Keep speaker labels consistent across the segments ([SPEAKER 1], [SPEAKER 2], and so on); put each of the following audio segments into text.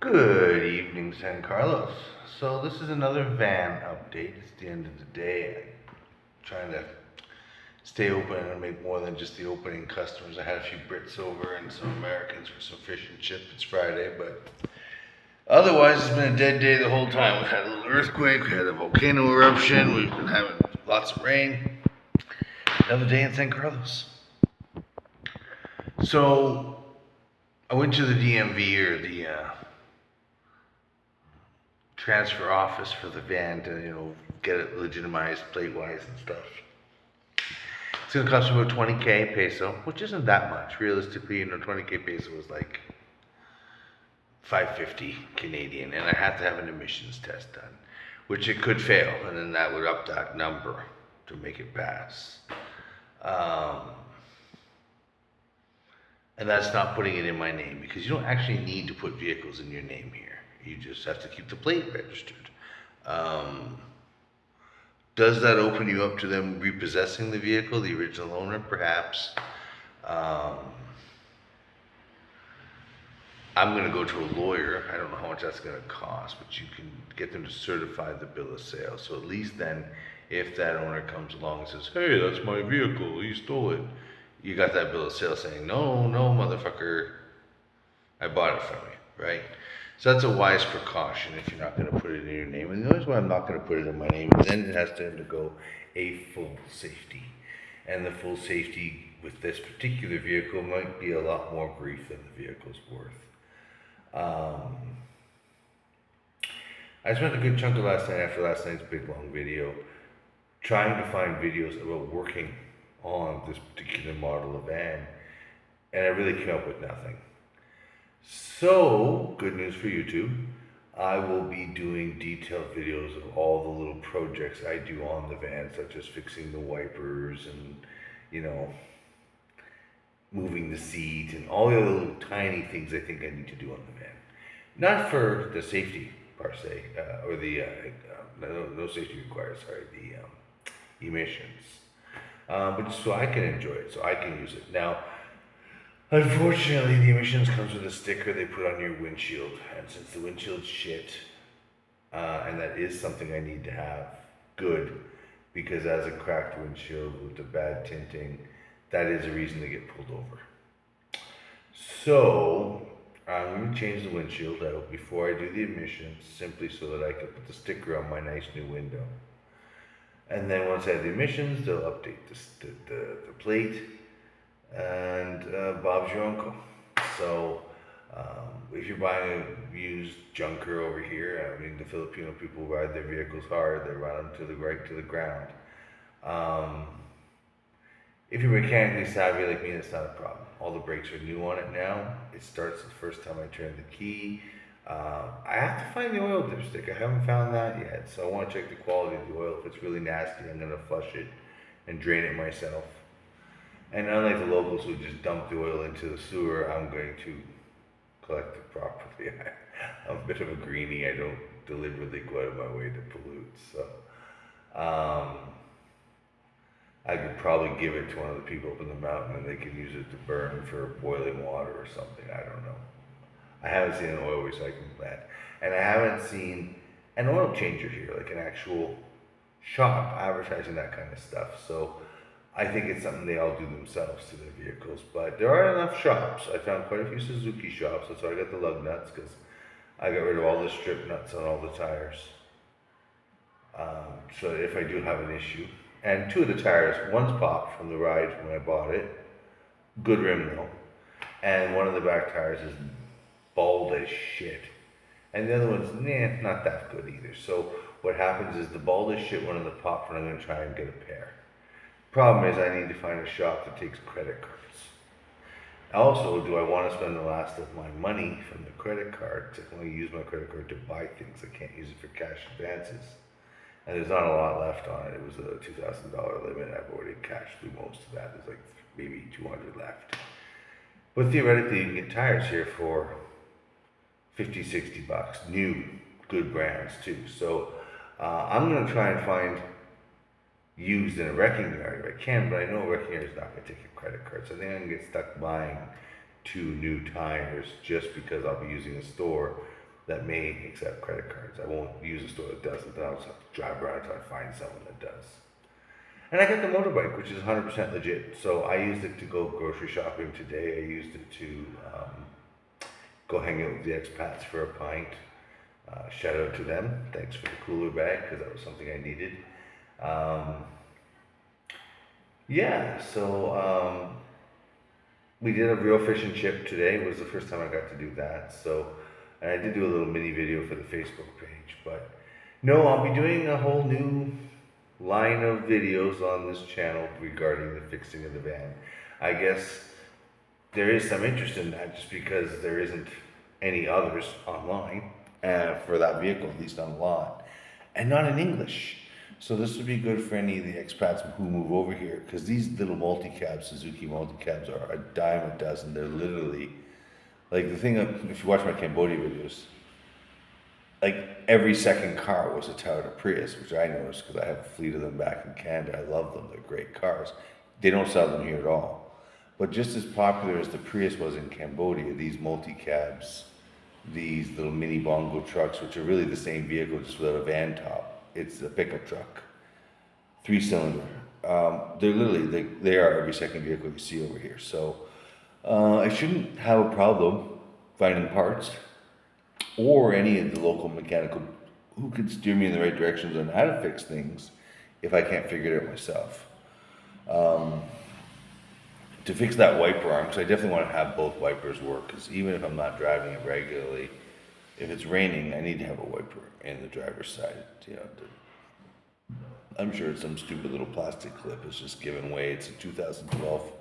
[SPEAKER 1] Good evening, San Carlos. So this is another van update. It's the end of the day. I'm trying to stay open and make more than just the opening customers. I had a few Brits over and some Americans for some fish and chip. It's Friday, but otherwise it's been a dead day the whole time. We had a little earthquake, we had a volcano eruption, we've been having lots of rain. Another day in San Carlos. So I went to the DMV, or the transfer office, for the van to, get it legitimized plate wise and stuff. It's gonna cost me about 20k peso, which isn't that much. Realistically, 20k peso is like 550 Canadian, and I have to have an emissions test done, which it could fail, and then that would up that number to make it pass. And that's not putting it in my name, because you don't actually need to put vehicles in your name here. You just have to keep the plate registered. Does that open you up to them repossessing the vehicle, the original owner? Perhaps. I'm going to go to a lawyer. I don't know how much that's going to cost, but you can get them to certify the bill of sale. So at least then, if that owner comes along and says, "Hey, that's my vehicle, you stole it," you got that bill of sale saying, "No, no, motherfucker, I bought it from you," right? So that's a wise precaution if you're not going to put it in your name. And the reason why I'm not going to put it in my name is then it has to undergo a full safety. And the full safety with this particular vehicle might be a lot more grief than the vehicle's worth. I spent a good chunk of last night, after last night's big long video, trying to find videos about working on this particular model of van, and I really came up with nothing. So, good news for YouTube, I will be doing detailed videos of all the little projects I do on the van, such as fixing the wipers and, moving the seat and all the other little tiny things I think I need to do on the van. Not for the safety per se, or the, no safety required, sorry, the emissions. But just so I can enjoy it, so I can use it. Now, unfortunately, the emissions comes with a sticker they put on your windshield, and since the windshield's shit, and that is something I need to have good, because as a cracked windshield with the bad tinting, that is a reason to get pulled over. So I'm going to change the windshield out before I do the emissions, simply so that I can put the sticker on my nice new window. And then once I have the emissions, they'll update the plate, and Bob's your uncle. So if you're buying a used junker over here, I mean, the Filipino people ride their vehicles hard. They run them to the ground. If you're mechanically savvy like me, that's not a problem. All the brakes are new on it now. It starts the first time I turn the key. I have to find the oil dipstick. I haven't found that yet, so I want to check the quality of the oil. If it's really nasty, I'm going to flush it and drain it myself. And unlike the locals who just dump the oil into the sewer, I'm going to collect it properly. I'm a bit of a greenie. I don't deliberately go out of my way to pollute. So I could probably give it to one of the people up in the mountain, and they can use it to burn for boiling water or something. I don't know. I haven't seen an oil recycling plant, and I haven't seen an oil changer here, like an actual shop advertising that kind of stuff. So I think it's something they all do themselves to their vehicles. But there are enough shops. I found quite a few Suzuki shops. That's why I got the lug nuts, because I got rid of all the strip nuts on all the tires. So if I do have an issue, and two of the tires, one's popped from the ride when I bought it, good rim though, and one of the back tires is bald as shit, and the other one's not that good either. So what happens is the bald as shit one of the popped, and I'm going to try and get a pair. Problem is, I need to find a shop that takes credit cards. Also, do I want to spend the last of my money from the credit card to only use my credit card to buy things? I can't use it for cash advances. And there's not a lot left on it. It was a $2,000 limit. I've already cashed through most of that. There's like maybe 200 left. But theoretically, you can get tires here for 50, 60 bucks. New, good brands too. So I'm going to try and find used in a wrecking yard if I can, but I know a wrecking yard is not going to take a credit card. So I think I'm going to get stuck buying 2 new tires just because I'll be using a store that may accept credit cards. I won't use a store that doesn't, then I'll just have to drive around until I find someone that does. And I got the motorbike, which is 100% legit. So I used it to go grocery shopping today. I used it to go hang out with the expats for a pint. Shout out to them. Thanks for the cooler bag, because that was something I needed. Yeah, so we did a real fish and chip today. It was the first time I got to do that. So, and I did do a little mini video for the Facebook page. But no, I'll be doing a whole new line of videos on this channel regarding the fixing of the van. I guess there is some interest in that just because there isn't any others online for that vehicle, at least on the lot, and not in English. So this would be good for any of the expats who move over here, because these little multi-cabs, Suzuki multi-cabs, are a dime a dozen. They're literally, like the thing, if you watch my Cambodia videos, like every second car was a Toyota Prius, which I noticed because I have a fleet of them back in Canada. I love them. They're great cars. They don't sell them here at all. But just as popular as the Prius was in Cambodia, these multi-cabs, these little mini bongo trucks, which are really the same vehicle just without a van top. It's a pickup truck, 3-cylinder. They're literally, they are every second vehicle you see over here. So I shouldn't have a problem finding parts, or any of the local mechanical who could steer me in the right directions on how to fix things if I can't figure it out myself. To fix that wiper arm, because I definitely want to have both wipers work, because even if I'm not driving it regularly, if it's raining, I need to have a wiper in the driver's side. You know, I'm sure it's some stupid little plastic clip is just giving way. It's a 2012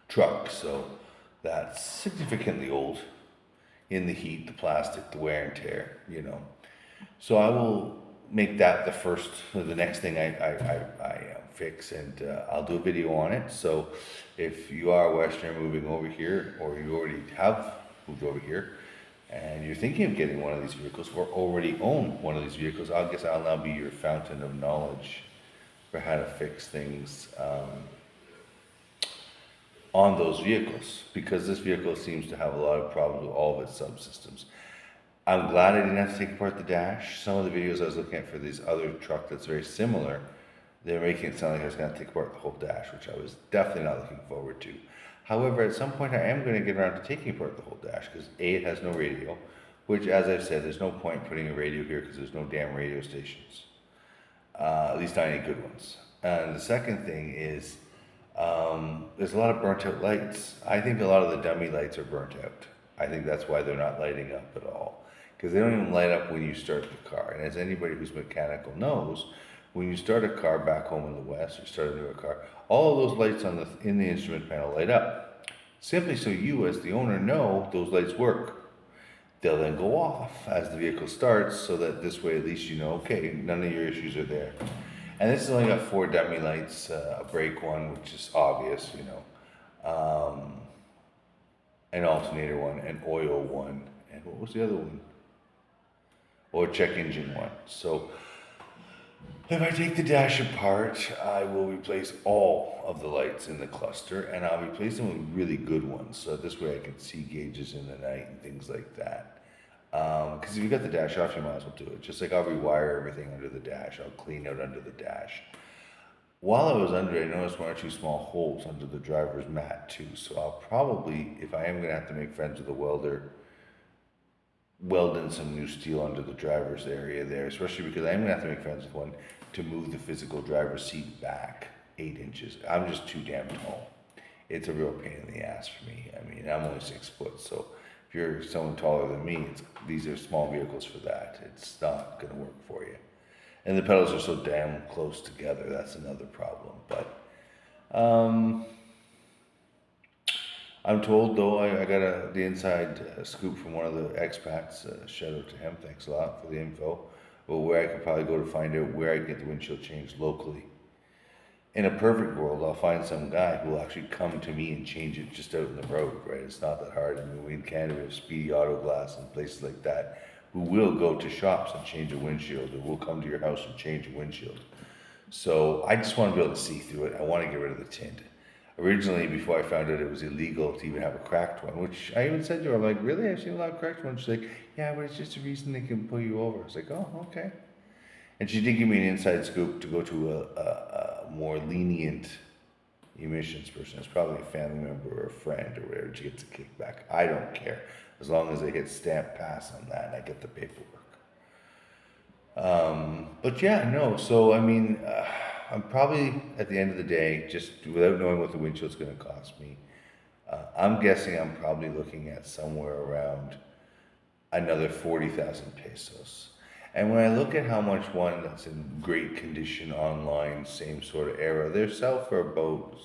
[SPEAKER 1] truck, so that's significantly old. In the heat, the plastic, the wear and tear, you know. So I will make that the next thing I fix, and I'll do a video on it. So if you are a Westerner moving over here, or you already have moved over here, and you're thinking of getting one of these vehicles, or already own one of these vehicles, I guess I'll now be your fountain of knowledge for how to fix things on those vehicles, because this vehicle seems to have a lot of problems with all of its subsystems. I'm glad I didn't have to take apart the dash. Some of the videos I was looking at for this other truck that's very similar, they're making it sound like I was going to take apart the whole dash, which I was definitely not looking forward to. However, at some point I am going to get around to taking apart the whole dash, because A, it has no radio, which, as I've said, there's no point putting a radio here because there's no damn radio stations. At least not any good ones. And the second thing is, there's a lot of burnt out lights. I think a lot of the dummy lights are burnt out. I think that's why they're not lighting up at all, because they don't even light up when you start the car. And as anybody who's mechanical knows, when you start a car back home in the West, or start a newer car, all of those lights in the instrument panel light up, simply so you as the owner know those lights work. They'll then go off as the vehicle starts, so that this way at least you know, okay, none of your issues are there. And this has only got 4 dummy lights, a brake one, which is obvious, you know, an alternator one, an oil one, and what was the other one? Or a check engine one. So if I take the dash apart, I will replace all of the lights in the cluster, and I'll replace them with really good ones. So this way I can see gauges in the night and things like that. Because if you got the dash off, you might as well do it. Just like I'll rewire everything under the dash. I'll clean out under the dash. While I was under it, I noticed 1 or 2 small holes under the driver's mat too. So I'll probably, if I am going to have to make friends with a welder, weld in some new steel under the driver's area there, especially because I'm going to have to make friends with one to move the physical driver's seat back 8 inches. I'm just too damn tall. It's a real pain in the ass for me. I mean, I'm only 6 foot, so if you're someone taller than me, these are small vehicles for that. It's not going to work for you. And the pedals are so damn close together. That's another problem. But I'm told, though, I got the inside scoop from one of the expats. Shout out to him. Thanks a lot for the info. Well, where I could probably go to find out where I can get the windshield changed locally. In a perfect world, I'll find some guy who will actually come to me and change it just out in the road, right? It's not that hard. I mean, we in Canada have Speedy Auto Glass and places like that who will go to shops and change a windshield, or will come to your house and change a windshield. So I just want to be able to see through it. I want to get rid of the tint. Originally, before I found out it was illegal to even have a cracked one, which I even said to her, I'm like, really? I've seen a lot of cracked ones. She's like, yeah, but it's just a reason they can pull you over. I was like, oh, okay. And she did give me an inside scoop to go to a more lenient emissions person. It's probably a family member or a friend or whatever. She gets a kickback. I don't care. As long as they get stamp pass on that and I get the paperwork. But yeah, no. So, I mean, I'm probably at the end of the day, just without knowing what the windshield's going to cost me, I'm guessing I'm probably looking at somewhere around another 40,000 pesos. And when I look at how much one that's in great condition online, same sort of era, they sell for about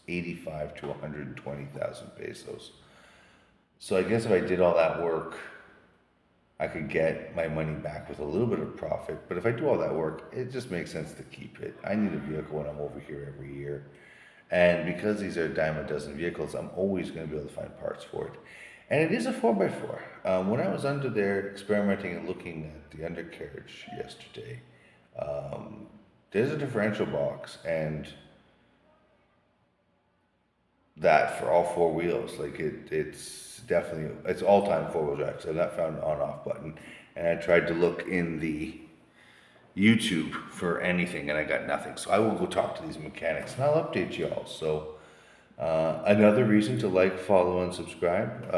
[SPEAKER 1] 85 to 120,000 pesos. So I guess if I did all that work, I could get my money back with a little bit of profit. But if I do all that work, it just makes sense to keep it. I need a vehicle when I'm over here every year. And because these are a dime a dozen vehicles, I'm always going to be able to find parts for it. And it is a 4x4. When I was under there experimenting and looking at the undercarriage yesterday, there's a differential box and that for all four wheels. Like it's definitely, it's all-time four-wheel drive. So I've not found an on-off button. And I tried to look in the YouTube for anything and I got nothing. So I will go talk to these mechanics and I'll update y'all. So another reason to like, follow, and subscribe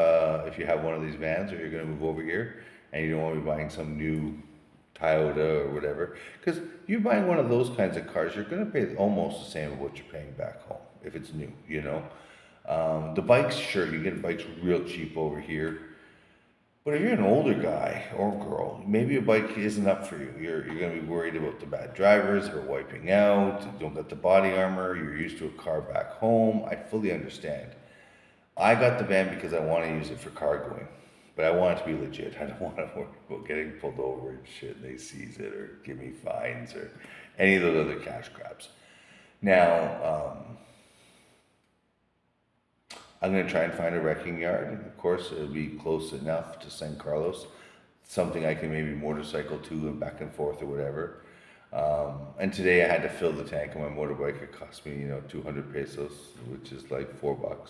[SPEAKER 1] if you have one of these vans or you're going to move over here and you don't want to be buying some new Toyota or whatever. Because you're buying one of those kinds of cars, you're going to pay almost the same as what you're paying back home if it's new, you know. The bikes, sure, you get bikes real cheap over here. But if you're an older guy or girl, maybe a bike isn't up for you. You're going to be worried about the bad drivers who are wiping out, you don't got the body armor, you're used to a car back home. I fully understand. I got the van because I want to use it for cargoing, but I want it to be legit. I don't want to worry about getting pulled over and shit and they seize it or give me fines or any of those other cash grabs. Now, I'm going to try and find a wrecking yard. And of course, it'll be close enough to San Carlos, something I can maybe motorcycle to and back and forth or whatever. And today I had to fill the tank on my motorbike. It cost me, 200 pesos, which is like $4.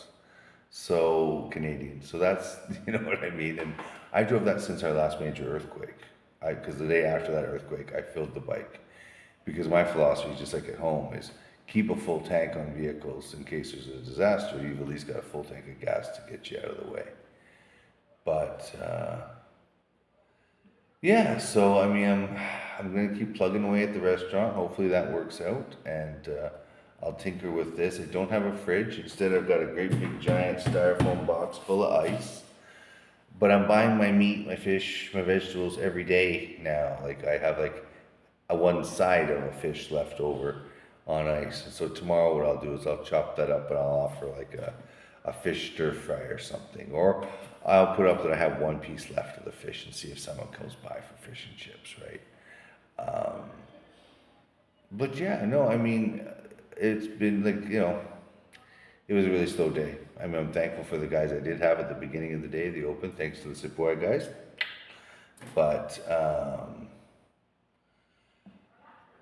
[SPEAKER 1] So Canadian. So that's, you know what I mean? And I drove that since our last major earthquake. Because the day after that earthquake, I filled the bike. Because my philosophy, just like at home, is keep a full tank on vehicles in case there's a disaster. You've at least got a full tank of gas to get you out of the way. But yeah, so I mean, I'm gonna keep plugging away at the restaurant. Hopefully that works out, and I'll tinker with this. I don't have a fridge. Instead, I've got a great big giant styrofoam box full of ice. But I'm buying my meat, my fish, my vegetables every day now. Like I have like a one side of a fish left over on ice. And so tomorrow what I'll do is I'll chop that up and I'll offer like a fish stir fry or something. Or I'll put up that I have one piece left of the fish and see if someone comes by for fish and chips, right? But yeah, no, I mean, it's been like, it was a really slow day. I mean, I'm thankful for the guys I did have at the beginning of the day, the open, thanks to the Sequoia guys. But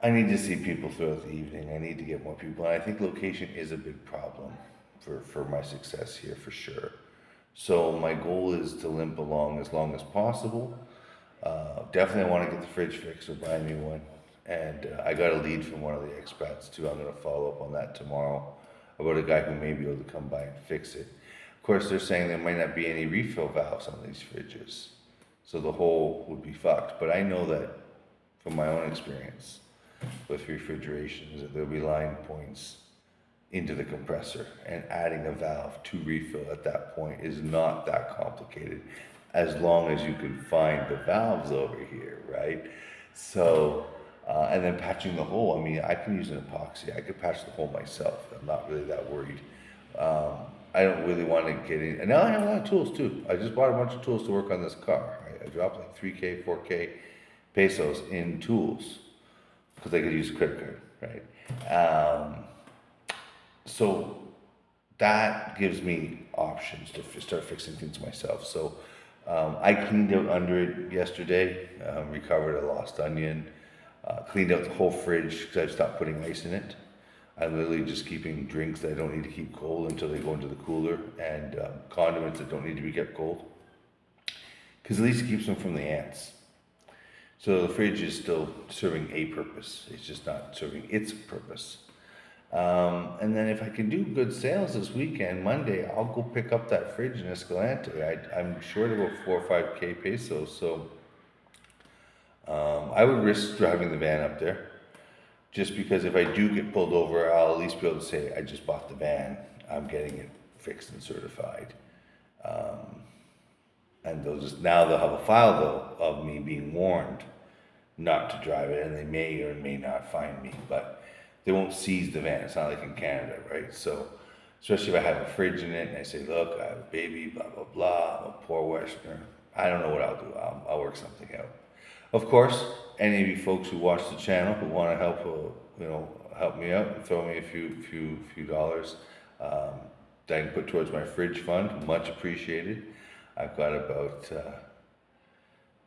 [SPEAKER 1] I need to see people throughout the evening. I need to get more people. And I think location is a big problem for my success here for sure. So my goal is to limp along as long as possible. Definitely I want to get the fridge fixed or buy a new one. And I got a lead from one of the expats too. I'm going to follow up on that tomorrow about a guy who may be able to come by and fix it. Of course, they're saying there might not be any refill valves on these fridges. So the hole would be fucked. But I know that from my own experience with refrigeration is that there'll be line points into the compressor, and adding a valve to refill at that point is not that complicated as long as you can find the valves over here, right? So, and then patching the hole, I mean, I can use an epoxy. I could patch the hole myself. I'm not really that worried. I don't really want to get in. And now I have a lot of tools too. I just bought a bunch of tools to work on this car. I dropped like 3K, 4K pesos in tools because I could use a credit card, right? So that gives me options to start fixing things myself. So I cleaned out under it yesterday, recovered a lost onion, cleaned out the whole fridge because I've stopped putting ice in it. I'm literally just keeping drinks that I don't need to keep cold until they go into the cooler, and condiments that don't need to be kept cold, because at least it keeps them from the ants. So the fridge is still serving a purpose. It's just not serving its purpose. And then if I can do good sales this weekend, Monday, I'll go pick up that fridge in Escalante. I'm short about 4 or 5K pesos, so I would risk driving the van up there, just because if I do get pulled over, I'll at least be able to say, I just bought the van, I'm getting it fixed and certified. And now they'll have a file though of me being warned not to drive it, and they may or may not find me, but they won't seize the van. It's not like in Canada, right? So, especially if I have a fridge in it and I say, look, I have a baby, blah, blah, blah, I'm a poor Westerner. I don't know what I'll do. I'll work something out. Of course, any of you folks who watch the channel who want to help, help me out and throw me a few dollars that I can put towards my fridge fund, much appreciated. I've got about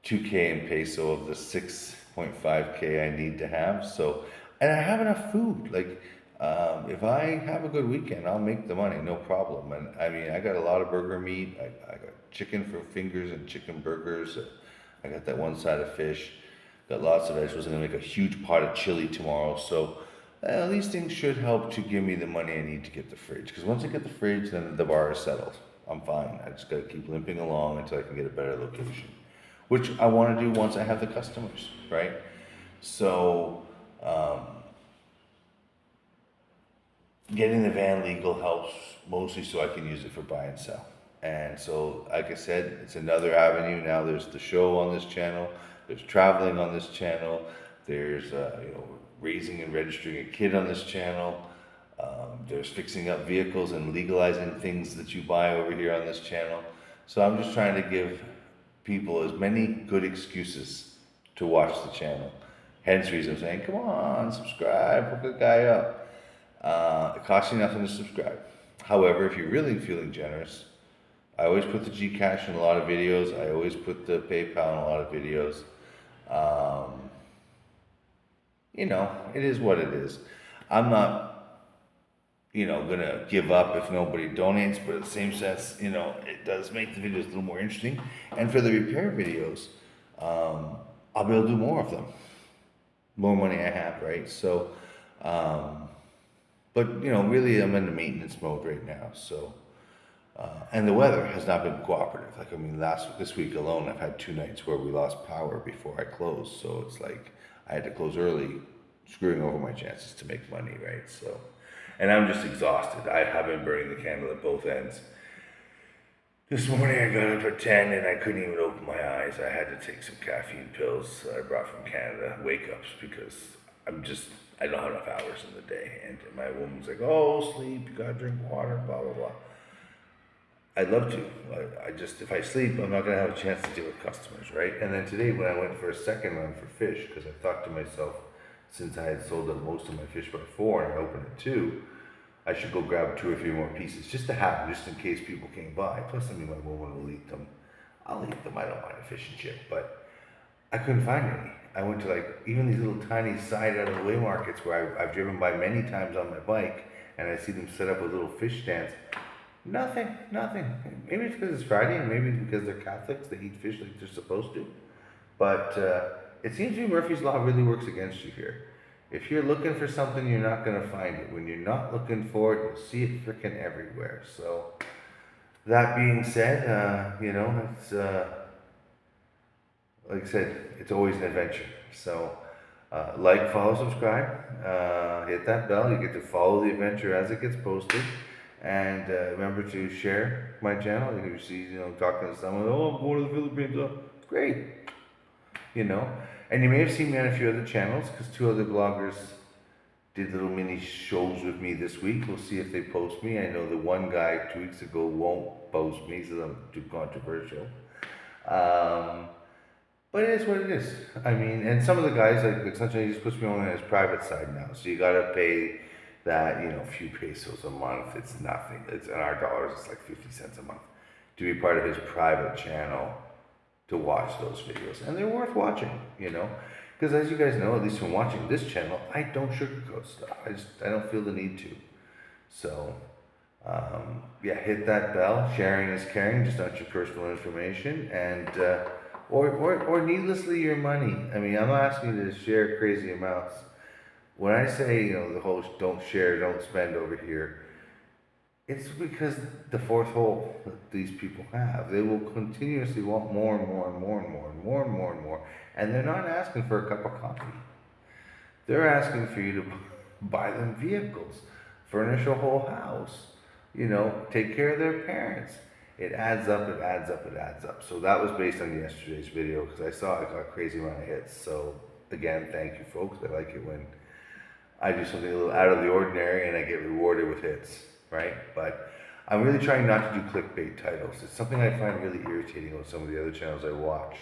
[SPEAKER 1] 2K in peso of the 6.5K I need to have. So, and I have enough food. Like, if I have a good weekend, I'll make the money, no problem. And I mean, I got a lot of burger meat. I got chicken for fingers and chicken burgers. I got that one side of fish. Got lots of vegetables. I'm gonna make a huge pot of chili tomorrow. So these things should help to give me the money I need to get the fridge. Because once I get the fridge, then the bar is settled. I'm fine. I just gotta keep limping along until I can get a better location, which I want to do once I have the customers, right? So getting the van legal helps mostly so I can use it for buy and sell. And so, like I said, it's another avenue. Now there's the show on this channel, there's traveling on this channel, there's raising and registering a kid on this channel, there's fixing up vehicles and legalizing things that you buy over here on this channel. So I'm just trying to give people as many good excuses to watch the channel. Hence the reason I'm saying, come on, subscribe, hook the guy up. It costs you nothing to subscribe. However, if you're really feeling generous, I always put the gcash in a lot of videos. I always put the PayPal in a lot of videos. It is what it is. I'm not, gonna give up if nobody donates, but at the same sense, it does make the videos a little more interesting. And for the repair videos, I'll be able to do more of them. More money I have, right? So, but really I'm in the maintenance mode right now. So, and the weather has not been cooperative. Like, this week alone, I've had 2 nights where we lost power before I closed. So it's like I had to close early, screwing over my chances to make money, right? So, and I'm just exhausted. I have been burning the candle at both ends. This morning I got up at 10 and I couldn't even open my eyes. I had to take some caffeine pills I brought from Canada, wake-ups, because I don't have enough hours in the day. And my woman's like, oh, sleep, you gotta drink water, blah, blah, blah. I'd love to. If I sleep, I'm not gonna have a chance to deal with customers, right? And then today when I went for a second run for fish, because I thought to myself, since I had sold up most of my fish by 4 and I opened at 2, I should go grab 2 or 3 more pieces just to have them, just in case people came by. Plus, my woman will eat them. I'll eat them. I don't mind a fish and chip, but I couldn't find any. I went to even these little tiny side out of the way markets where I've driven by many times on my bike, and I see them set up with little fish stands. Nothing. Maybe it's because it's Friday, and maybe because they're Catholics, they eat fish like they're supposed to. But it seems to me Murphy's Law really works against you here. If you're looking for something, you're not going to find it. When you're not looking for it, you'll see it freaking everywhere. So, that being said, it's, like I said, it's always an adventure. So, follow, subscribe, hit that bell. You get to follow the adventure as it gets posted. And remember to share my channel. If you see, talking to someone, oh, I'm going to the Philippines. Oh, great. And you may have seen me on a few other channels, because 2 other bloggers did little mini shows with me this week. We'll see if they post me. I know the one guy 2 weeks ago won't post me, so I'm too controversial. But it is what it is. And some of the guys, essentially, he just puts me on his private side now. So you gotta pay that, few pesos a month. It's nothing. It's in our dollars, it's like 50 cents a month to be part of his private channel, to watch those videos. And they're worth watching, Because as you guys know, at least from watching this channel, I don't sugarcoat stuff. I don't feel the need to. So, yeah, hit that bell. Sharing is caring, just not your personal information, and or needlessly your money. I mean, I'm not asking you to share crazy amounts. When I say, you know, the whole don't share, don't spend over here, it's because the fourth hole that these people have. They will continuously want more and more and more and more and more and more and more. And they're not asking for a cup of coffee. They're asking for you to buy them vehicles, furnish a whole house, you know, take care of their parents. It adds up, it adds up, it adds up. So that was based on yesterday's video because I saw it got a crazy amount of hits. So again, thank you folks. I like it when I do something a little out of the ordinary and I get rewarded with hits, right? But I'm really trying not to do clickbait titles. It's something I find really irritating on some of the other channels I watch.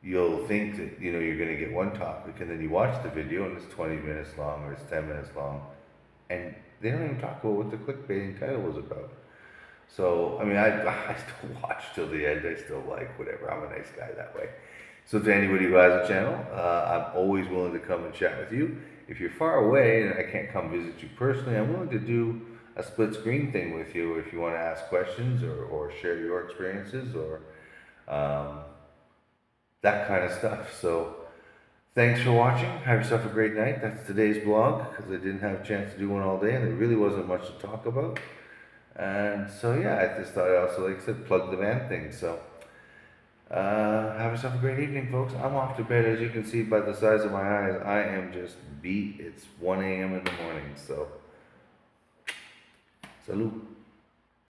[SPEAKER 1] You'll think that, you know, you're going to get one topic and then you watch the video and it's 20 minutes long or it's 10 minutes long and they don't even talk about what the clickbaiting title was about. So, I mean, I still watch till the end. I still like whatever. I'm a nice guy that way. So to anybody who has a channel, I'm always willing to come and chat with you. If you're far away and I can't come visit you personally, I'm willing to do a split screen thing with you if you want to ask questions or share your experiences or that kind of stuff. So thanks for watching. Have yourself a great night. That's today's vlog because I didn't have a chance to do one all day and there really wasn't much to talk about. And so yeah, I just thought I also, like I said, plug the van thing. So have yourself a great evening, folks. I'm off to bed. As you can see by the size of my eyes, I am just beat. It's 1 a.m. in the morning. So salute.